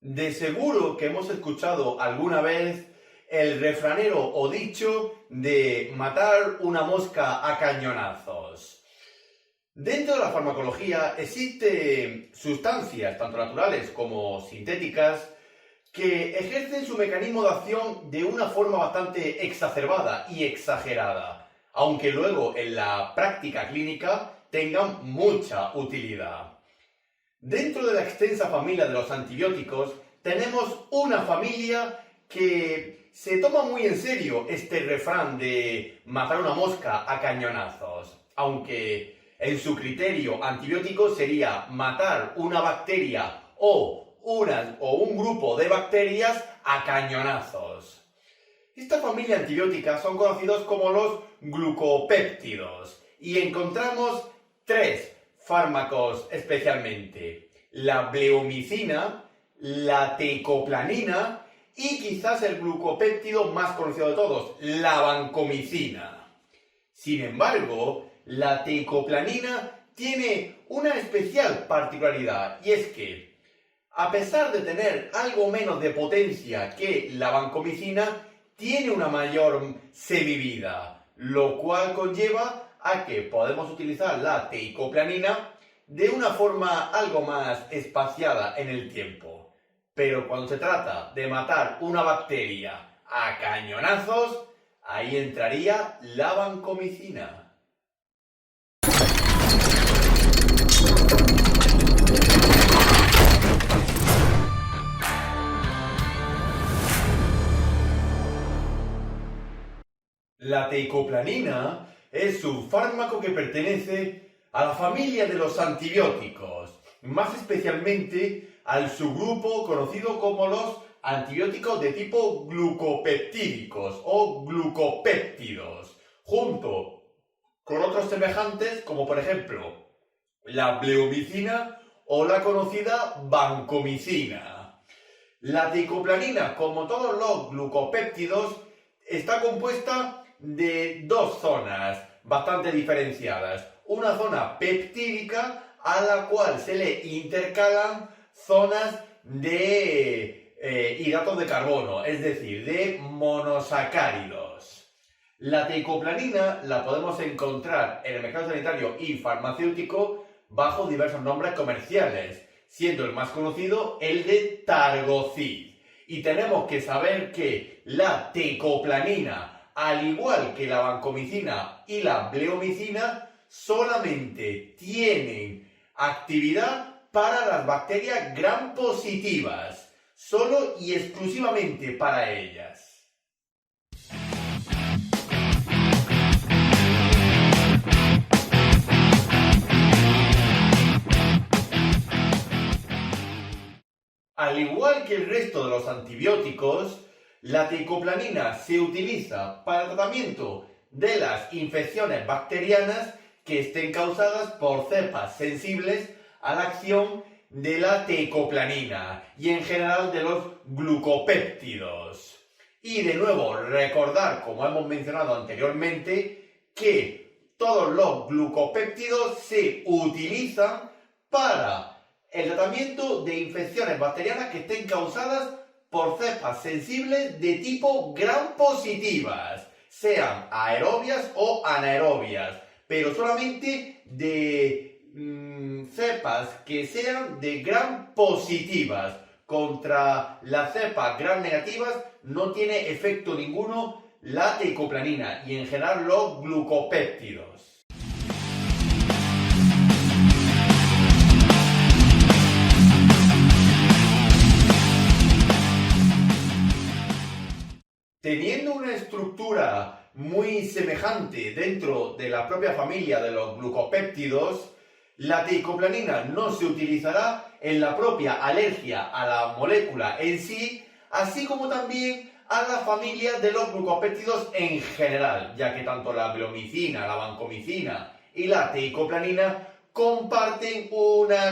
De seguro que hemos escuchado alguna vez el refranero o dicho de matar una mosca a cañonazos. Dentro de la farmacología existen sustancias, tanto naturales como sintéticas, que ejercen su mecanismo de acción de una forma bastante exacerbada y exagerada, aunque luego en la práctica clínica tengan mucha utilidad. Dentro de la extensa familia de los antibióticos, tenemos una familia que se toma muy en serio este refrán de matar una mosca a cañonazos, aunque en su criterio antibiótico sería matar una bacteria o un grupo de bacterias a cañonazos. Esta familia antibiótica son conocidos como los glucopéptidos y encontramos tres fármacos especialmente: la bleomicina, la teicoplanin y quizás el glucopéptido más conocido de todos, la vancomicina. Sin embargo, la teicoplanina tiene una especial particularidad, y es que, a pesar de tener algo menos de potencia que la vancomicina, tiene una mayor semivida, lo cual conlleva a que podemos utilizar la teicoplanina de una forma algo más espaciada en el tiempo. Pero cuando se trata de matar una bacteria a cañonazos, ahí entraría la vancomicina. La teicoplanina es un fármaco que pertenece a la familia de los antibióticos, más especialmente al subgrupo conocido como los antibióticos de tipo glucopeptídicos o glucopéptidos, junto con otros semejantes como por ejemplo la bleomicina o la conocida vancomicina. La teicoplanina, como todos los glucopéptidos, está compuesta de dos zonas bastante diferenciadas. Una zona peptídica a la cual se le intercalan zonas de hidratos de carbono, es decir, de monosacáridos. La teicoplanina la podemos encontrar en el mercado sanitario y farmacéutico bajo diversos nombres comerciales, siendo el más conocido el de Targocid. Y tenemos que saber que la teicoplanina, al igual que la vancomicina y la bleomicina, solamente tienen actividad para las bacterias gram positivas, solo y exclusivamente para ellas. Al igual que el resto de los antibióticos, la teicoplanina se utiliza para el tratamiento de las infecciones bacterianas que estén causadas por cepas sensibles a la acción de la teicoplanina y en general de los glucopéptidos. Y de nuevo, recordar, como hemos mencionado anteriormente, que todos los glucopéptidos se utilizan para el tratamiento de infecciones bacterianas que estén causadas por cepas sensibles de tipo gram positivas, sean aerobias o anaerobias, pero solamente de cepas que sean de gram positivas. Contra las cepas gram negativas no tiene efecto ninguno la teicoplanina y en general los glucopéptidos. Teniendo una estructura muy semejante dentro de la propia familia de los glucopéptidos, la teicoplanina no se utilizará en la propia alergia a la molécula en sí, así como también a la familia de los glucopéptidos en general, ya que tanto la bleomicina, la vancomicina y la teicoplanina comparten una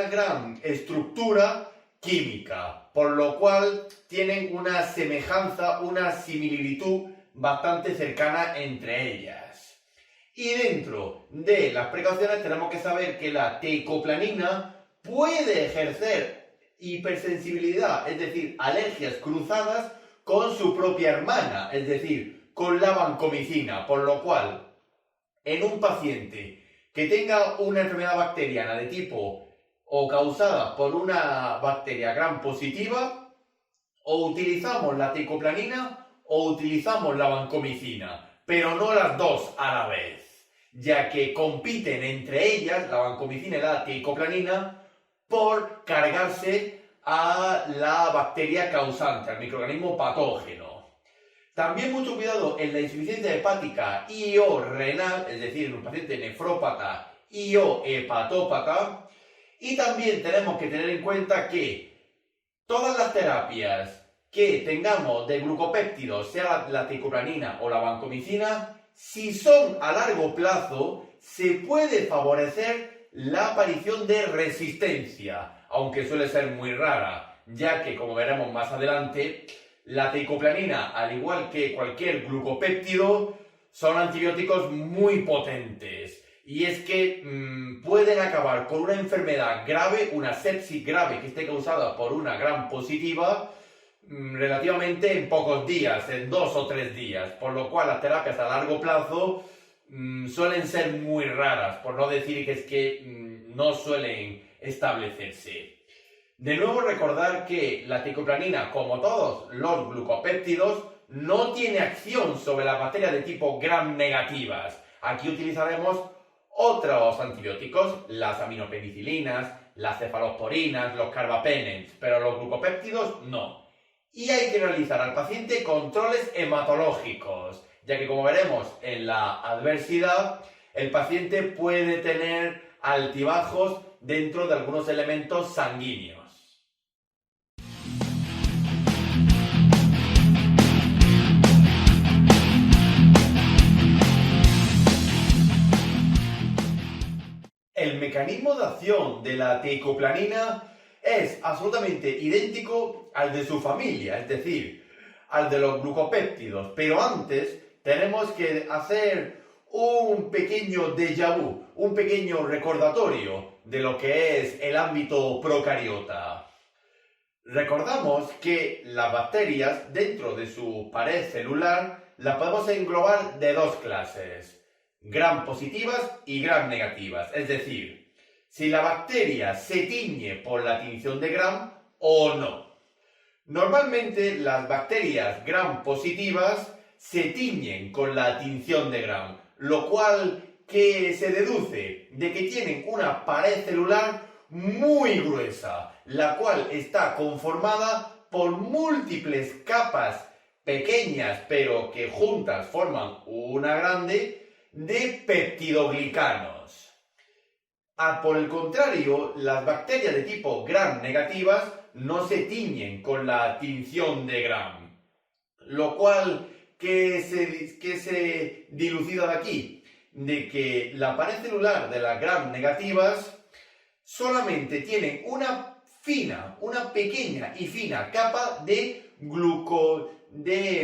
gran estructura química, por lo cual tienen una semejanza, una similitud bastante cercana entre ellas. Y dentro de las precauciones tenemos que saber que la teicoplanina puede ejercer hipersensibilidad, es decir, alergias cruzadas con su propia hermana, es decir, con la vancomicina, por lo cual, en un paciente que tenga una enfermedad bacteriana de tipo o causada por una bacteria gram positiva, o utilizamos la teicoplanin o utilizamos la vancomicina, pero no las dos a la vez, ya que compiten entre ellas, la vancomicina y la teicoplanin, por cargarse a la bacteria causante, al microorganismo patógeno. También mucho cuidado en la insuficiencia hepática y o renal, es decir, en un paciente nefrópata y o hepatópata. Y también tenemos que tener en cuenta que todas las terapias que tengamos de glucopéptidos, sea la teicoplanin o la vancomicina, si son a largo plazo, se puede favorecer la aparición de resistencia, aunque suele ser muy rara, ya que, como veremos más adelante, la teicoplanin, al igual que cualquier glucopéptido, son antibióticos muy potentes. Y es que pueden acabar con una enfermedad grave, una sepsis grave que esté causada por una gram positiva, relativamente en pocos días, en 2 o 3 días. Por lo cual las terapias a largo plazo suelen ser muy raras, por no decir que es que no suelen establecerse. De nuevo recordar que la teicoplanin, como todos los glucopéptidos, no tiene acción sobre las bacterias de tipo gram negativas. Aquí utilizaremos otros antibióticos, las aminopenicilinas, las cefalosporinas, los carbapenems, pero los glucopéptidos no. Y hay que realizar al paciente controles hematológicos, ya que como veremos en la adversidad, el paciente puede tener altibajos dentro de algunos elementos sanguíneos. El mecanismo de acción de la teicoplanin es absolutamente idéntico al de su familia, es decir, al de los glucopéptidos, pero antes tenemos que hacer un pequeño déjà vu, un pequeño recordatorio de lo que es el ámbito procariota. Recordamos que las bacterias, dentro de su pared celular, las podemos englobar de dos clases: gram positivas y gram negativas. Es decir, si la bacteria se tiñe por la tinción de gram o no. Normalmente las bacterias gram positivas se tiñen con la tinción de gram, lo cual que se deduce de que tienen una pared celular muy gruesa, la cual está conformada por múltiples capas pequeñas pero que juntas forman una grande de peptidoglicanos. Por el contrario, las bacterias de tipo gram negativas no se tiñen con la tinción de gram, lo cual que se dilucida de aquí, de que la pared celular de las gram negativas solamente tienen una pequeña y fina capa de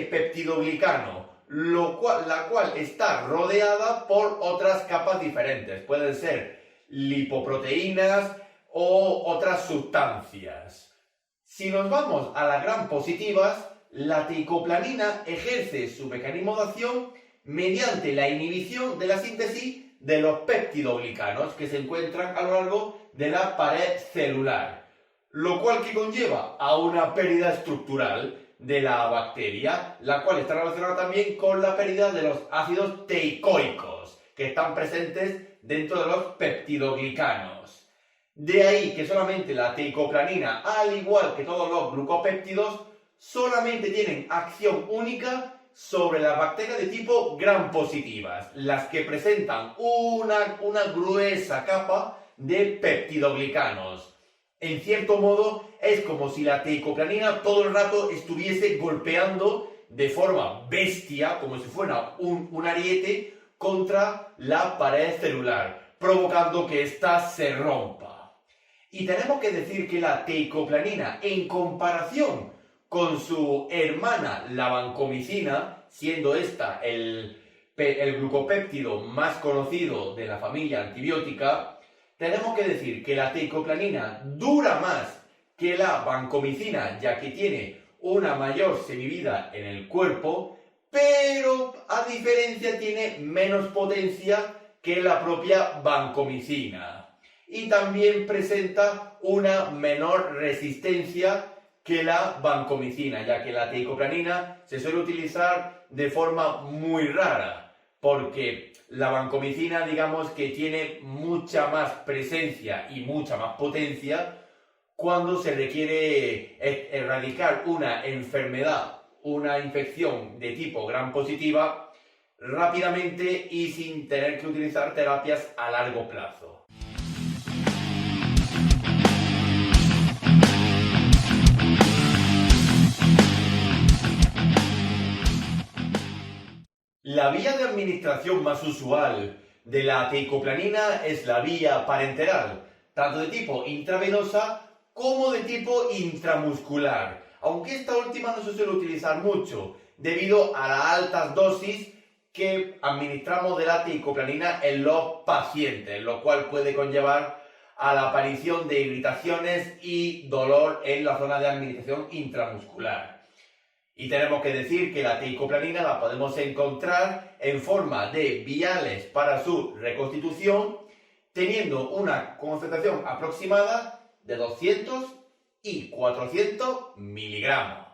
peptidoglicano, la cual está rodeada por otras capas diferentes. Pueden ser lipoproteínas o otras sustancias. Si nos vamos a las gram positivas, la teicoplanin ejerce su mecanismo de acción mediante la inhibición de la síntesis de los peptidoglicanos que se encuentran a lo largo de la pared celular, lo cual que conlleva a una pérdida estructural de la bacteria, la cual está relacionada también con la pérdida de los ácidos teicoicos que están presentes dentro de los peptidoglicanos. De ahí que solamente la teicoplanin, al igual que todos los glucopéptidos, solamente tienen acción única sobre las bacterias de tipo gram positivas, las que presentan una gruesa capa de peptidoglicanos. En cierto modo, es como si la teicoplanin todo el rato estuviese golpeando de forma bestia, como si fuera un ariete, contra la pared celular, provocando que ésta se rompa. Y tenemos que decir que la teicoplanin, en comparación con su hermana, la vancomicina, siendo esta el glucopéptido más conocido de la familia antibiótica, tenemos que decir que la teicoplanina dura más que la vancomicina, ya que tiene una mayor semivida en el cuerpo, pero a diferencia tiene menos potencia que la propia vancomicina. Y también presenta una menor resistencia que la vancomicina, ya que la teicoplanina se suele utilizar de forma muy rara, porque la vancomicina, digamos que tiene mucha más presencia y mucha más potencia cuando se requiere erradicar una enfermedad, una infección de tipo gram positiva rápidamente y sin tener que utilizar terapias a largo plazo. La vía de administración más usual de la teicoplanina es la vía parenteral, tanto de tipo intravenosa como de tipo intramuscular, aunque esta última no se suele utilizar mucho debido a las altas dosis que administramos de la teicoplanina en los pacientes, lo cual puede conllevar a la aparición de irritaciones y dolor en la zona de administración intramuscular. Y tenemos que decir que la teicoplanina la podemos encontrar en forma de viales para su reconstitución, teniendo una concentración aproximada de 200 y 400 miligramos.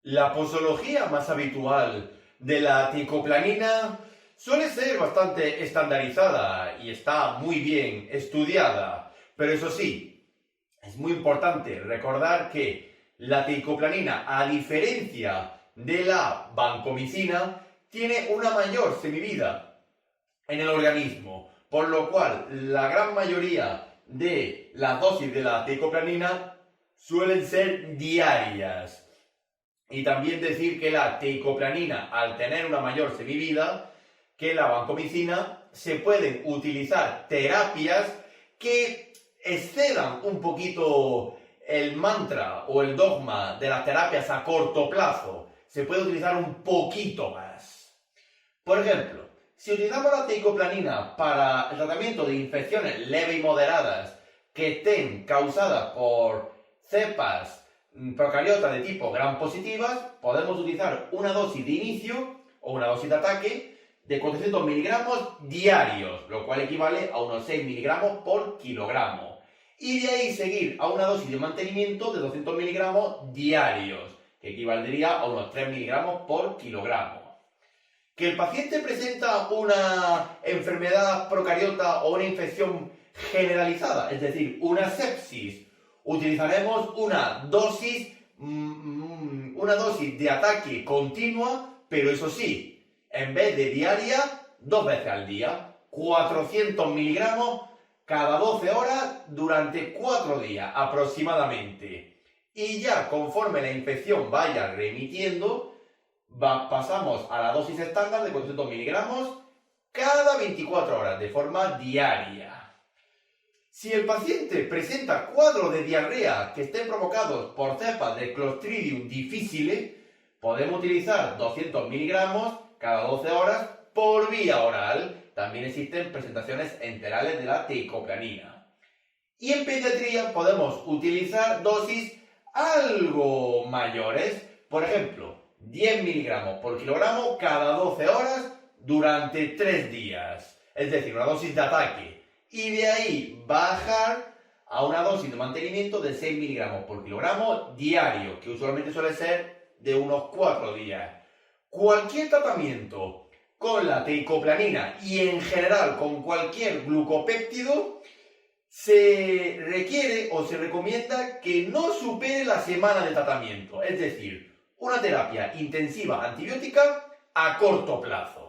La posología más habitual de la teicoplanina suele ser bastante estandarizada y está muy bien estudiada, pero eso sí, es muy importante recordar que la teicoplanina, a diferencia de la vancomicina, tiene una mayor semivida en el organismo, por lo cual la gran mayoría de las dosis de la teicoplanina suelen ser diarias. Y también decir que la teicoplanina, al tener una mayor semivida que la vancomicina, se pueden utilizar terapias que excedan un poquito el mantra o el dogma de las terapias a corto plazo. Se puede utilizar un poquito más. Por ejemplo, si utilizamos la teicoplanina para el tratamiento de infecciones leves y moderadas que estén causadas por cepas procariotas de tipo gram positivas, podemos utilizar una dosis de inicio o una dosis de ataque de 400 miligramos diarios, lo cual equivale a unos 6 miligramos por kilogramo. Y de ahí seguir a una dosis de mantenimiento de 200 miligramos diarios, que equivaldría a unos 3 miligramos por kilogramo. Que el paciente presenta una enfermedad procariota o una infección generalizada, es decir, una sepsis, utilizaremos una dosis de ataque continua, pero eso sí, en vez de diaria, 2 veces al día, 400 miligramos cada 12 horas durante 4 días aproximadamente. Y ya conforme la infección vaya remitiendo, pasamos a la dosis estándar de 400 miligramos cada 24 horas de forma diaria. Si el paciente presenta cuadros de diarrea que estén provocados por cepas de Clostridium difficile, podemos utilizar 200 miligramos cada 12 horas por vía oral. También existen presentaciones enterales de la teicoplanina. Y en pediatría podemos utilizar dosis algo mayores, por ejemplo, 10 miligramos por kilogramo cada 12 horas durante 3 días. Es decir, una dosis de ataque. Y de ahí bajar a una dosis de mantenimiento de 6 miligramos por kilogramo diario, que usualmente suele ser de unos 4 días. Cualquier tratamiento con la teicoplanina y en general con cualquier glucopéptido se requiere o se recomienda que no supere la semana de tratamiento, es decir, una terapia intensiva antibiótica a corto plazo.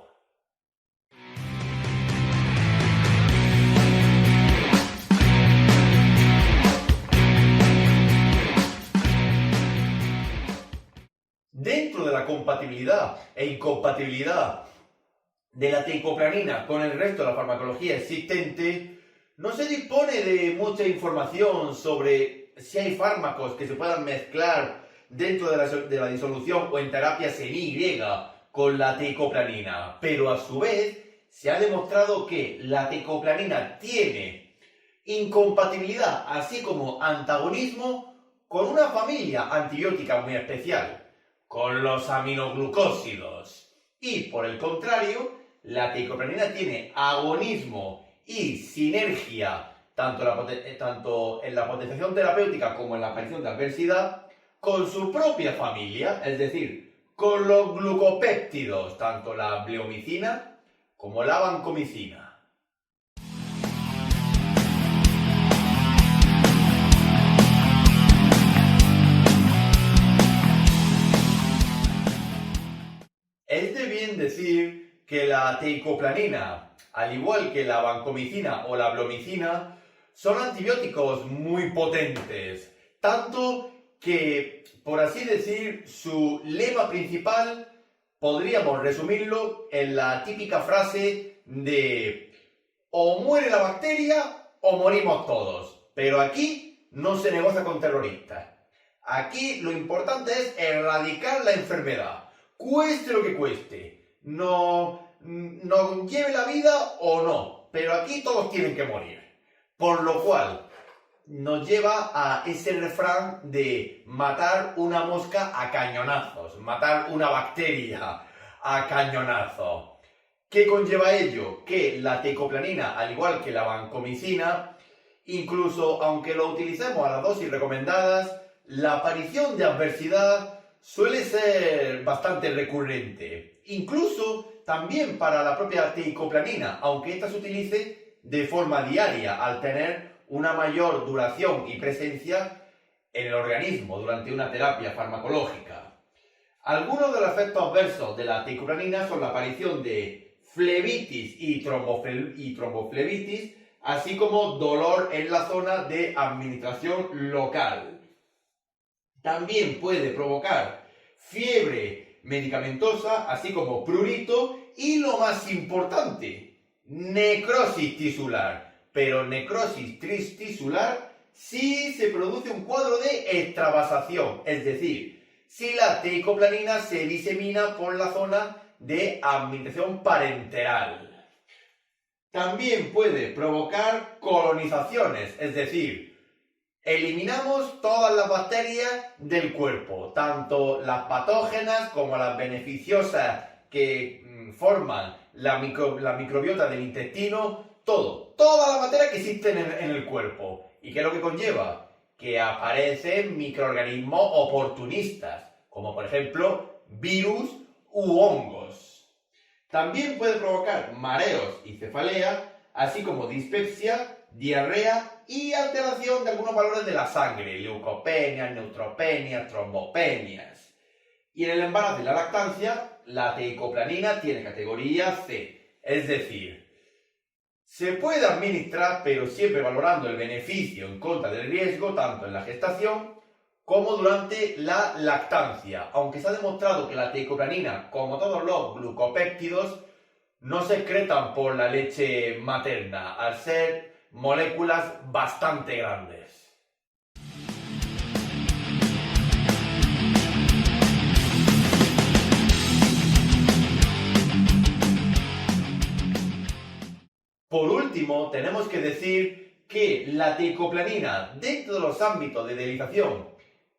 Dentro de la compatibilidad e incompatibilidad de la teicoplanina con el resto de la farmacología existente, no se dispone de mucha información sobre si hay fármacos que se puedan mezclar dentro de la disolución o en terapias en Y con la teicoplanina, pero a su vez se ha demostrado que la teicoplanina tiene incompatibilidad, así como antagonismo, con una familia antibiótica muy especial, con los aminoglucósidos. Y por el contrario, la teicoplanina tiene agonismo y sinergia tanto en la potenciación terapéutica como en la aparición de adversidad con su propia familia, es decir, con los glucopéptidos, tanto la bleomicina como la vancomicina. Es de bien decir que la teicoplanina, al igual que la vancomicina o la bleomicina, son antibióticos muy potentes, tanto que, por así decir, su lema principal podríamos resumirlo en la típica frase de o muere la bacteria o morimos todos. Pero aquí no se negocia con terroristas. Aquí lo importante es erradicar la enfermedad, cueste lo que cueste, nos lleve la vida o no, pero aquí todos tienen que morir. Por lo cual nos lleva a ese refrán de matar una mosca a cañonazos, matar una bacteria a cañonazos. ¿Qué conlleva ello? Que la teicoplanina, al igual que la vancomicina, incluso aunque lo utilicemos a las dosis recomendadas, la aparición de adversidad suele ser bastante recurrente. Incluso también para la propia teicoplanina, aunque ésta se utilice de forma diaria, al tener una mayor duración y presencia en el organismo durante una terapia farmacológica. Algunos de los efectos adversos de la teicoplanina son la aparición de flebitis y tromboflebitis, así como dolor en la zona de administración local. También puede provocar fiebre medicamentosa, así como prurito y, lo más importante, necrosis tisular. Pero necrosis tisular si se produce un cuadro de extravasación, es decir, si la teicoplanina se disemina por la zona de administración parenteral. También puede provocar colonizaciones, es decir, eliminamos todas las bacterias del cuerpo, tanto las patógenas como las beneficiosas que forman la microbiota del intestino, todas las bacterias que existen en el cuerpo. ¿Y qué es lo que conlleva? Que aparecen microorganismos oportunistas, como por ejemplo virus u hongos. También puede provocar mareos y cefalea, así como dispepsia, diarrea y alteración de algunos valores de la sangre, leucopenias, neutropenias, trombopenias. Y en el embarazo y la lactancia, la teicoplanina tiene categoría C, es decir, se puede administrar, pero siempre valorando el beneficio en contra del riesgo, tanto en la gestación como durante la lactancia, aunque se ha demostrado que la teicoplanina, como todos los glucopéptidos, no se excretan por la leche materna, al ser moléculas bastante grandes. Por último, tenemos que decir que la teicoplanina, dentro de los ámbitos de dialización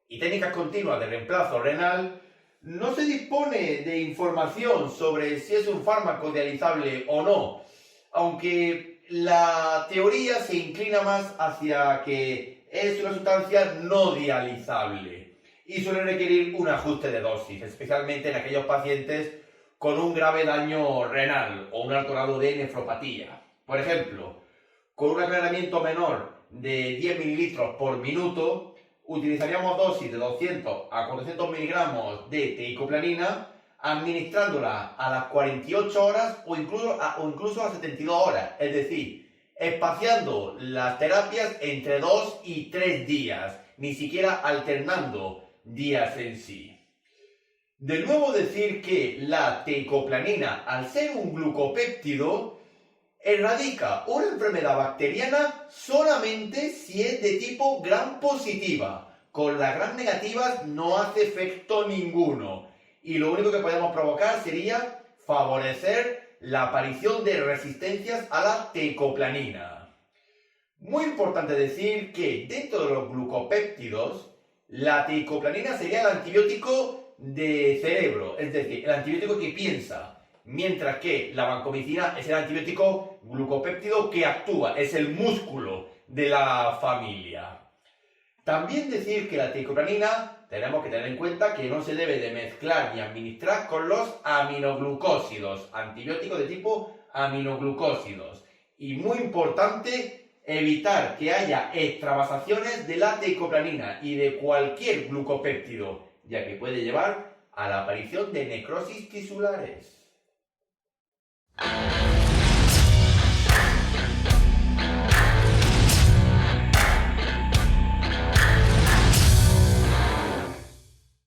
y técnicas continuas de reemplazo renal, no se dispone de información sobre si es un fármaco dializable o no, aunque la teoría se inclina más hacia que es una sustancia no dializable y suele requerir un ajuste de dosis, especialmente en aquellos pacientes con un grave daño renal o un alto grado de nefropatía. Por ejemplo, con un aclaramiento menor de 10 mililitros por minuto, utilizaríamos dosis de 200 a 400 miligramos de teicoplanina, administrándola a las 48 horas o incluso a las 72 horas, es decir, espaciando las terapias entre 2 y 3 días, ni siquiera alternando días en sí. De nuevo decir que la teicoplanina, al ser un glucopéptido, erradica una enfermedad bacteriana solamente si es de tipo gram positiva. Con las gram negativas no hace efecto ninguno. Y lo único que podemos provocar sería favorecer la aparición de resistencias a la tecoplanina. Muy importante decir que dentro de los glucopéptidos, la tecoplanina sería el antibiótico de cerebro, es decir, el antibiótico que piensa, mientras que la vancomicina es el antibiótico glucopéptido que actúa, es el músculo de la familia. También decir que la tecoplanina tenemos que tener en cuenta que no se debe de mezclar ni administrar con los aminoglucósidos, antibióticos de tipo aminoglucósidos. Y muy importante, evitar que haya extravasaciones de la tecoplanina y de cualquier glucopéptido, ya que puede llevar a la aparición de necrosis tisulares.